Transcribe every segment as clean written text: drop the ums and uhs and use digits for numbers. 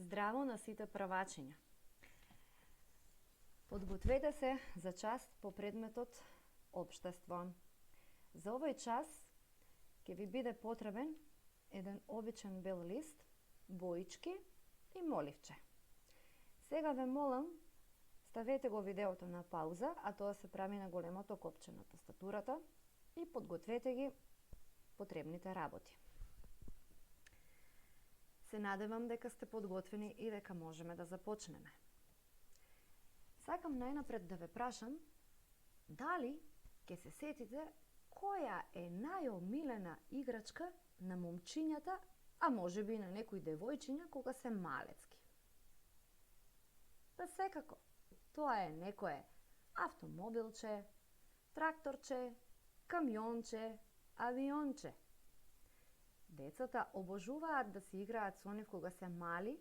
Здраво на сите правачиња. Подгответе се за час по предметот Општество. За овој час ќе ви биде потребен еден обичен бел лист, боички и моливче. Сега ве молам, ставете го видеото на пауза, а тоа се прави на големото копче на тастатурата и подгответе ги потребните работи. Се надевам дека сте подготвени и дека можеме да започнеме. Сакам најнапред да ве прашам дали ќе се сетите која е најомилена играчка на момчињата, а можеби и на некои девојчиња кога се малецки. Па секако, тоа е некое автомобилче, тракторче, камионче, авионче. Децата обожуваат да се играат со нив кога се мали,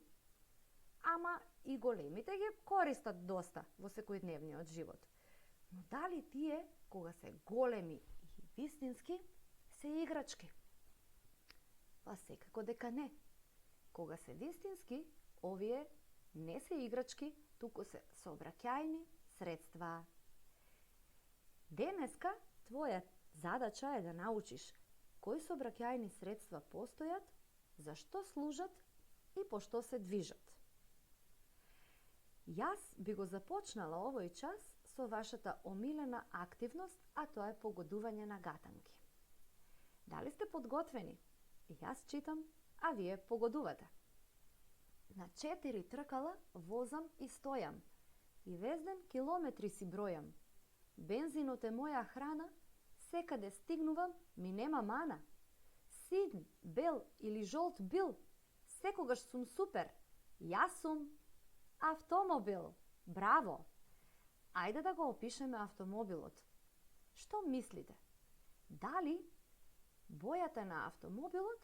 ама и големите ги користат доста во секојдневниот живот. Но дали тие, кога се големи и вистински, се играчки? Па секако дека не. Кога се вистински, овие не се играчки, туку се сообраќајни средства. Денеска твоја задача е да научиш кои сообраќајни средства постојат, зашто служат и по што се движат. Јас би го започнала овој час со вашата омилена активност, а тоа е погодување на гатанки. Дали сте подготвени? Јас читам, а вие погодувате. На 4 тркала возам и стојам, и везден километри си бројам. Бензинот е моја храна, секаде стигнувам, ми нема мана. Син, бел или жолт бил, секогаш сум супер. Јас сум автомобил. Браво! Ајде да го опишеме автомобилот. Што мислите? Дали бојата на автомобилот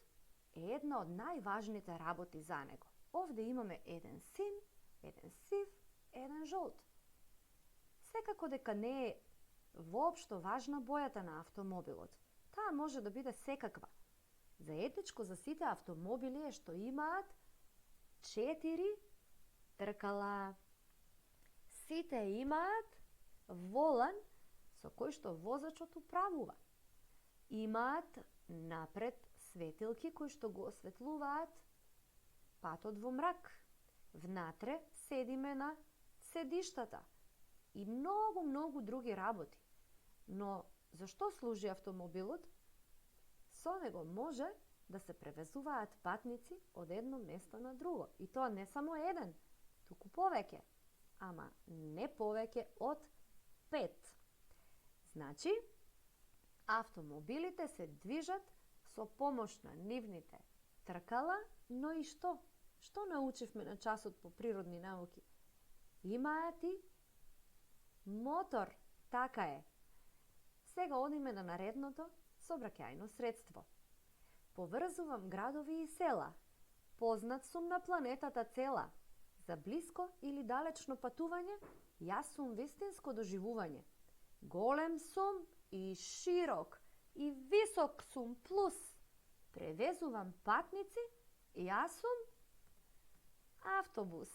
е една од најважните работи за него? Овде имаме еден син, еден сив, еден жолт. Секако дека не е воопшто важна бојата на автомобилот. Таа може да биде секаква. Заедничко за сите автомобили е што имаат 4 тркала. Сите имаат волан со кој што возачот управува. Имаат напред светилки кои што го осветлуваат патот во мрак. Внатре седиме на седиштата и многу други работи. Но зашто служи автомобилот? Со него може да се превезуваат патници од едно место на друго. И тоа не само еден, туку повеќе. Ама не повеќе од 5. Значи, автомобилите се движат со помош на нивните тркала, но и што? Што научивме на часот по природни науки? Имаат и мотор, така е. Сега одиме на наредното сообраќајно средство. Поврзувам градови и села. Познат сум на планетата цела. За блиско или далечно патување, јас сум вистинско доживување. Голем сум и широк и висок сум плюс. Превезувам патници, јас сум автобус.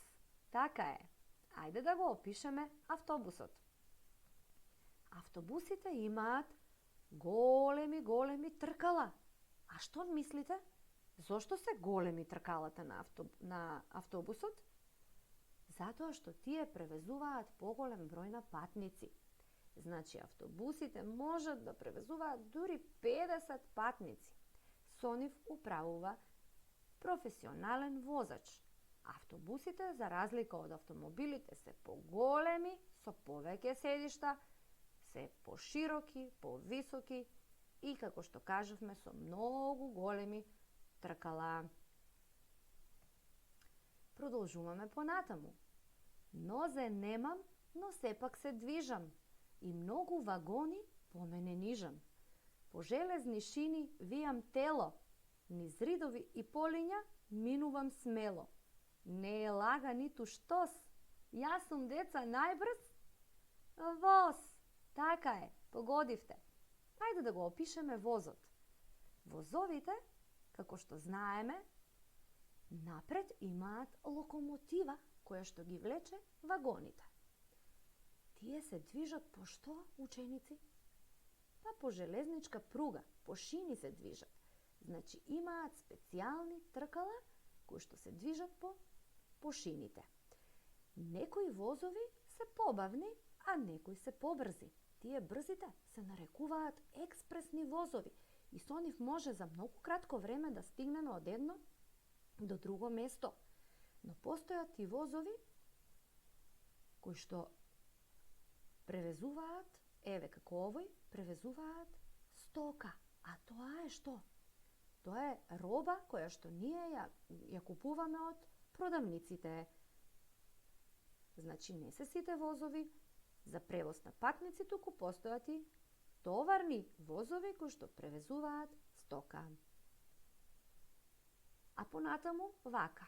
Така е. Ајде да го опишеме автобусот. Автобусите имаат големи тркала. А што мислите? Зошто се големи тркалата на автобусот? Затоа што тие превезуваат поголем број на патници. Значи, автобусите можат да превезуваат дури 50 патници. Со нив управува професионален возач. Автобусите, за разлика од автомобилите, се поголеми, со повеќе седишта, се пошироки, повисоки и, како што кажавме, со многу големи тркала. Продолжуваме понатаму. Нозе немам, но сепак се движам и многу вагони по мене нижам. По железни шини вијам тело, низ ридови и полиња минувам смело. Не е лага ниту штос, јас сум деца најбрз воз. Така е, погодивте. Ајде да го опишеме возот. Возовите, како што знаеме, Напред имаат локомотива која што ги влече вагоните. Тие се движат по што, ученици? Па по железничка пруга, по шини се движат. Значи имаат специјални тркала кои што се движат по шините. Некои возови се побавни, а некои се побрзи. Тие брзите се нарекуваат експресни возови и со нив може за многу кратко време да стигнеме од едно до друго место. Но постојат и возови кои што превезуваат, еве како овој, превезуваат стока. А тоа е што? Тоа е роба која што ние ја купуваме од продавниците. Значи не се сите возови за превоз на патници, туку постојат и товарни возови кои што превезуваат стока. А понатаму вака.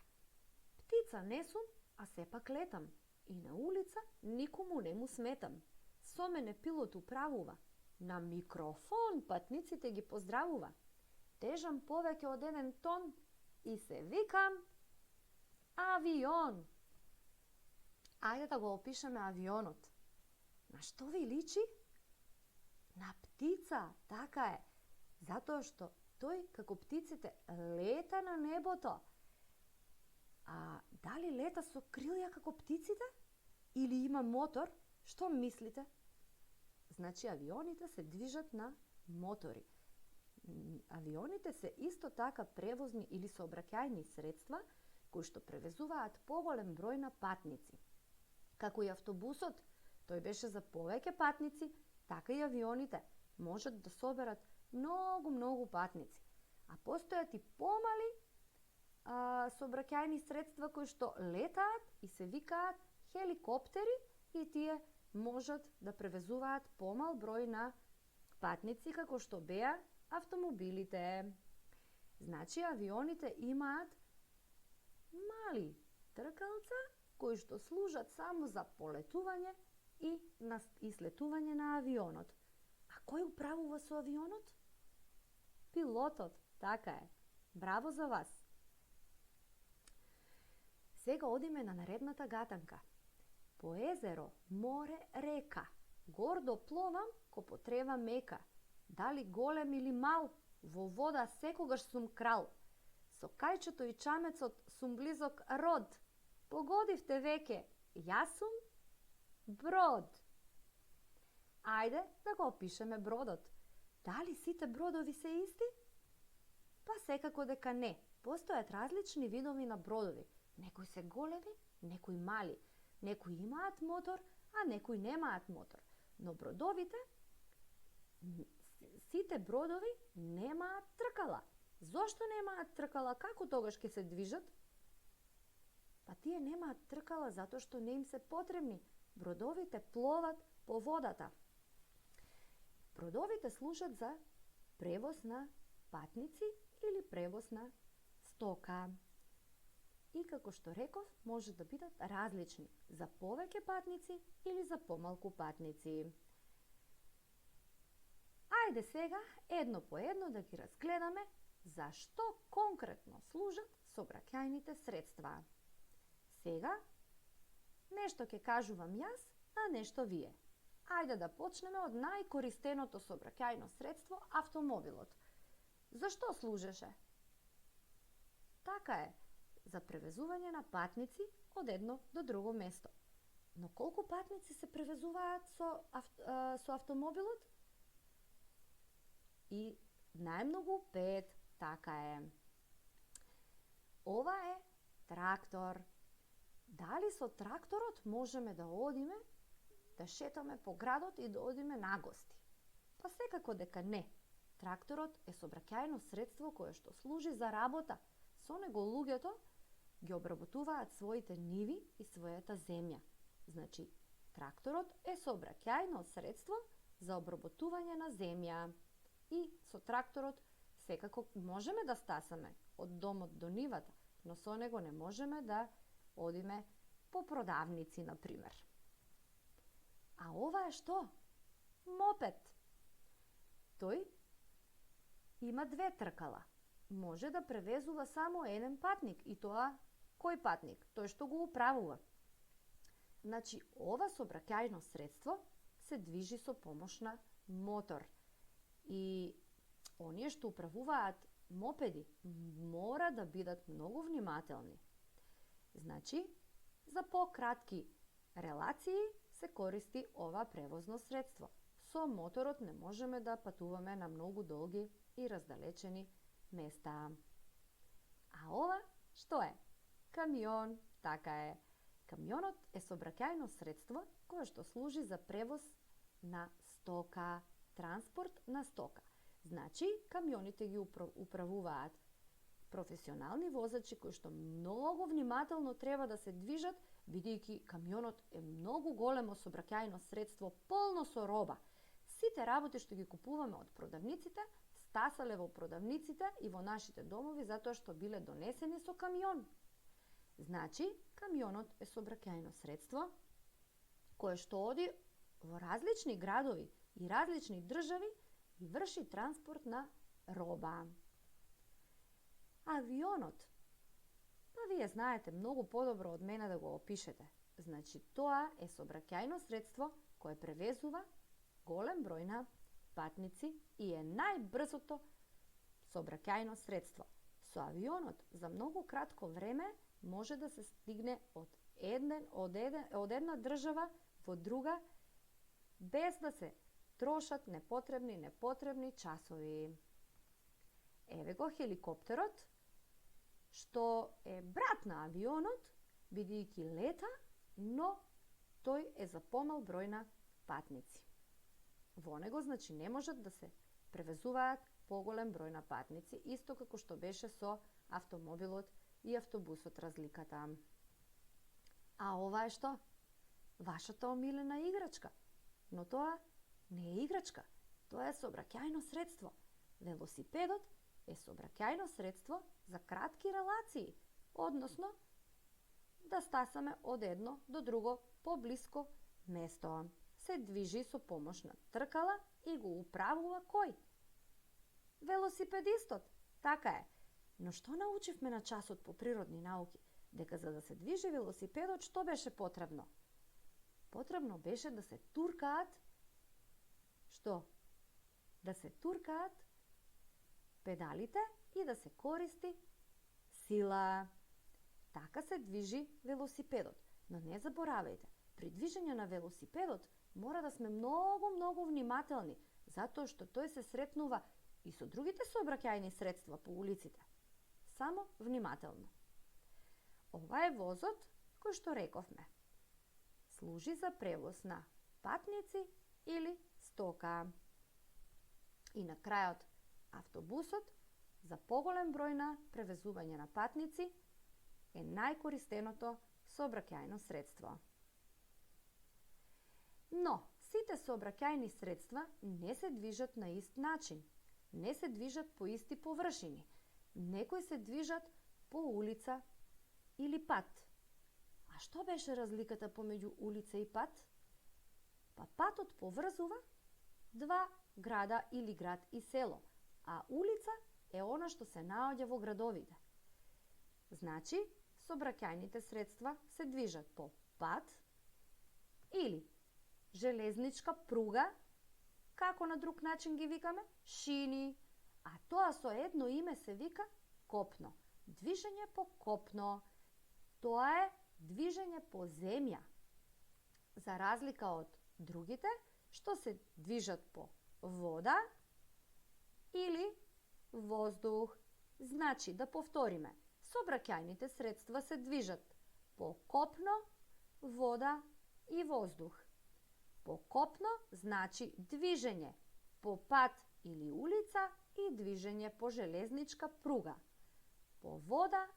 Птица не сум, а сепак летам. И на улица никому не му сметам. Со мене пилот управува. На микрофон патниците ги поздравува. Тежам повеќе од 1 тон и се викам авион. Ајде да го опишеме авионот. На што ви личи? На птица, така е. Затоа што тој, како птиците, лета на небото. А дали лета со крилја како птиците? Или има мотор? Што мислите? Значи, авионите се движат на мотори. Авионите се исто така превозни или сообраќајни средства кои што превезуваат поголем број на патници. Како и автобусот, тој беше за повеќе патници, така и авионите можат да соберат многу патници. А постојат и помали сообраќајни средства кои што летаат и се викаат хеликоптери и тие можат да превезуваат помал број на патници како што беа автомобилите. Значи авионите имаат мали тркалца кои што служат само за полетување и слетување на авионот. А кој управува со авионот? Пилотот, така е. Браво за вас! Сега одиме на наредната гатанка. По езеро, море, река, гордо пловам ко потрева мека. Дали голем или мал, во вода секогаш сум крал. Со кајчето и чамецот сум близок род. Погодивте веќе, јас сум брод. Ајде да го опишеме бродот. Дали сите бродови се исти? Па секако дека не. Постојат различни видови на бродови. Некои се големи, некои мали. Некои имаат мотор, а некои немаат мотор. Но бродовите, сите бродови немаат тркала. Зошто немаат тркала? Како тогаш ќе се движат? Па тие немаат тркала затоа што не им се потребни. Бродовите пловат по водата. Бродовите служат за превоз на патници или превоз на стока. И како што реков, може да бидат различни за повеќе патници или за помалку патници. Ајде сега едно по едно да ги разгледаме за што конкретно служат сообраќајните средства. Сега нешто ќе кажувам јас, а нешто вие. Ајде да почнеме од најкористеното сообраќајно средство, автомобилот. Зашто служеше? Така е, за превезување на патници од едно до друго место. Но колку патници се превезуваат со автомобилот? И најмногу 5, така е. Ова е трактор. Дали со тракторот можеме да одиме, да шетаме по градот и да одиме на гости? Па секако дека не. Тракторот е сообраќајно средство кое што служи за работа. Со него луѓето ги обработуваат своите ниви и својата земја. Значи, тракторот е сообраќајно средство за обработување на земја. И со тракторот секако можеме да стасаме од домот до нивата, но со него не можеме да одиме по продавници, например. А ова е што? Мопед. Тој има 2 тркала. може да превезува само еден патник и тоа кој патник? Тој што го управува. Значи, ова сообраќајно средство се движи со помош на мотор. И оние што управуваат мопеди мора да бидат многу внимателни. Значи, за пократки релации се користи ова превозно средство. Со моторот не можеме да патуваме на многу долги и раздалечени места. А ова што е? Камион, така е. Камионот е сообраќајно средство кое што служи за превоз на стока, транспорт на стока. Значи, камионите ги управуваат професионални возачи кои што многу внимателно треба да се движат, бидејќи камионот е многу големо сообраќајно средство, полно со роба. Сите работи што ги купуваме од продавниците, стасале во продавниците и во нашите домови затоа што биле донесени со камион. Значи, камионот е сообраќајно средство кое што оди во различни градови и различни држави и врши транспорт на роба. Авионот. Па вие знаете многу подобро од мене да го опишете. Значи, тоа е сообраќајно средство кое превезува голем број на патници и е најбрзото сообраќајно средство. Со авионот за многу кратко време може да се стигне од една држава во друга без да се трошат непотребни часови. Еве го хеликоптерот, што е брат на авионот, бидејќи лета, но тој е за помал број на патници. Во него, значи, не можат да се превезуваат поголем број на патници, исто како што беше со автомобилот и автобусот разликата. А ова е што? Вашата омилена играчка. Но тоа не е играчка, тоа е сообраќајно средство. Велосипедот е сообраќајно средство за кратки релации, односно да стасаме од едно до друго поблиско место. Се движи со помош на тркала и го управува кој? Велосипедистот, така е. Но што научивме на часот по природни науки? Дека за да се движи велосипедот, што беше потребно? Потребно беше да се туркаат што? Да се туркаат педалите и да се користи сила. Така се движи велосипедот. Но не заборавајте, при движење на велосипедот мора да сме многу внимателни, затоа што тој се сретнува и со другите сообраќајни средства по улиците. Само внимателно. Ова е возот кој што рековме. Служи за превоз на патници или стока. И на крајот, автобусот за поголем број на превезување на патници е најкористеното сообраќајно средство. Но, сите сообраќајни средства не се движат на ист начин. Не се движат по исти површини. Некои се движат по улица или пат. А што беше разликата помеѓу улица и пат? Па патот поврзува два града или град и село, а улица е она што се наоѓа во градовите. Значи, сообраќајните средства се движат по пат или железничка пруга, како на друг начин ги викаме, шини, а тоа со едно име се вика копно. Движење по копно. Тоа е движење по земја. За разлика од другите, што се движат по вода или воздух. Значи, да повториме, сообраќајните средства се движат по копно, вода и воздух. По копно значи движење по пат или улица и движење по железничка пруга, по вода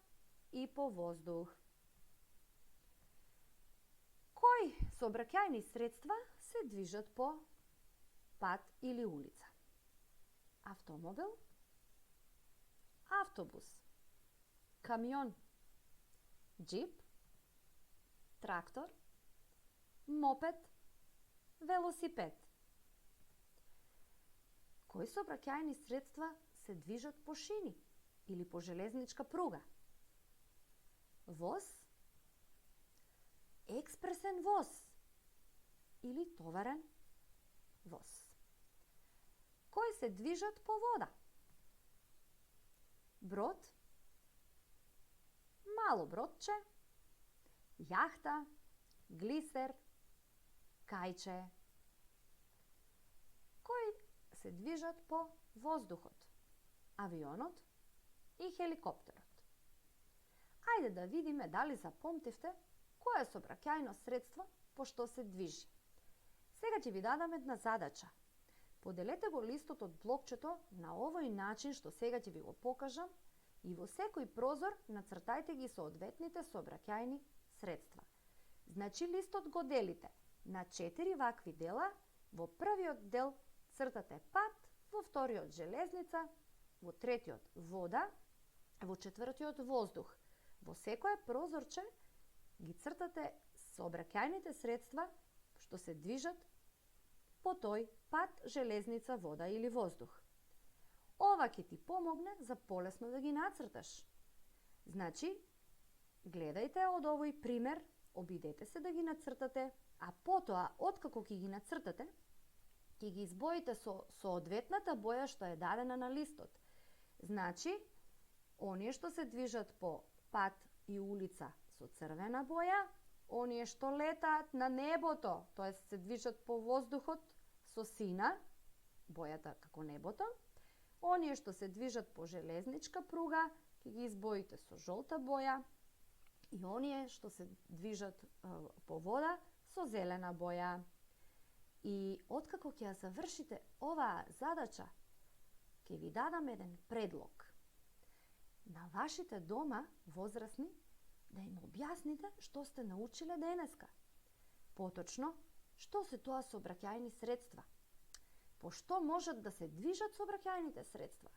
и по воздух. Кои сообраќајни средства се движат по пат или улица? Автомобил, автобус, камион, джип, трактор, мопед, велосипед. Кои сообраќајни средства се движат по шини? или по железничка пруга? Воз, експресен воз или товарен воз. Кои се движат по вода? Брод, мало бродче, јахта, глисер, кајче. Кои се движат по воздухот? Авионот и хеликоптерот. Ајде да видиме дали запомтивте кое сообраќајно средство по што се движи. Сега ќе ви дадам една задача. Поделете го листот од блокчето на овој начин што сега ќе ви го покажам и во секој прозор нацртајте ги соодветните сообраќајни средства. Значи листот го делите на 4 вакви дела. Во првиот дел цртате пат, во вториот железница, во третиот вода, во четвртиот воздух. Во секое прозорче ги цртате сообраќајните средства што се движат по тој пат, железница, вода или воздух. Ова ќе ти помогне за полесно да ги нацрташ. Значи, гледајте од овој пример, обидете се да ги нацртате, а потоа, откако ќе ги нацртате, ќе ги избоите со соодветната боја што е дадена на листот. Значи, оние што се движат по пат и улица со црвена боја, оние што летаат на небото, т.е. се движат по воздухот со сина, бојата како небото, оние што се движат по железничка пруга, ќе ги избоите со жолта боја, и оние што се движат по вода со зелена боја. И откако ќе ја завршите оваа задача, ќе ви дадам еден предлог. На вашите дома возрасни да им објасните што сте научиле денеска. Поточно, што се тоа сообраќајни средства? По што можат да се движат сообраќајните средства?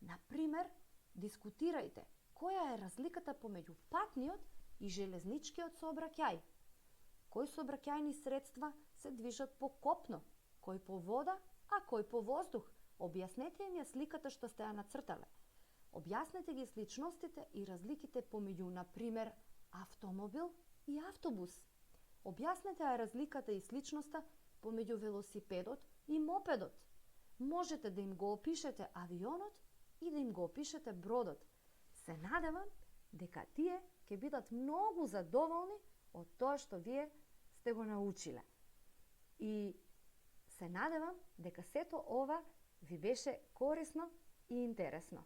Например, дискутирајте која е разликата помеѓу патниот и железничкиот сообраќај. Кои сообраќајни средства се движат по копно, кои по вода, а кои по воздух? Објаснете им ја сликата што сте ја нацртале. Објаснете ги сличностите и разликите помеѓу, например, автомобил и автобус. Објаснете ја разликата и сличноста помеѓу велосипедот и мопедот. Можете да им го опишете авионот и да им го опишете бродот. Се надевам дека тие ќе бидат многу задоволни од тоа што вие сте го научиле. И се надевам дека сето ова ви беше корисно и интересно.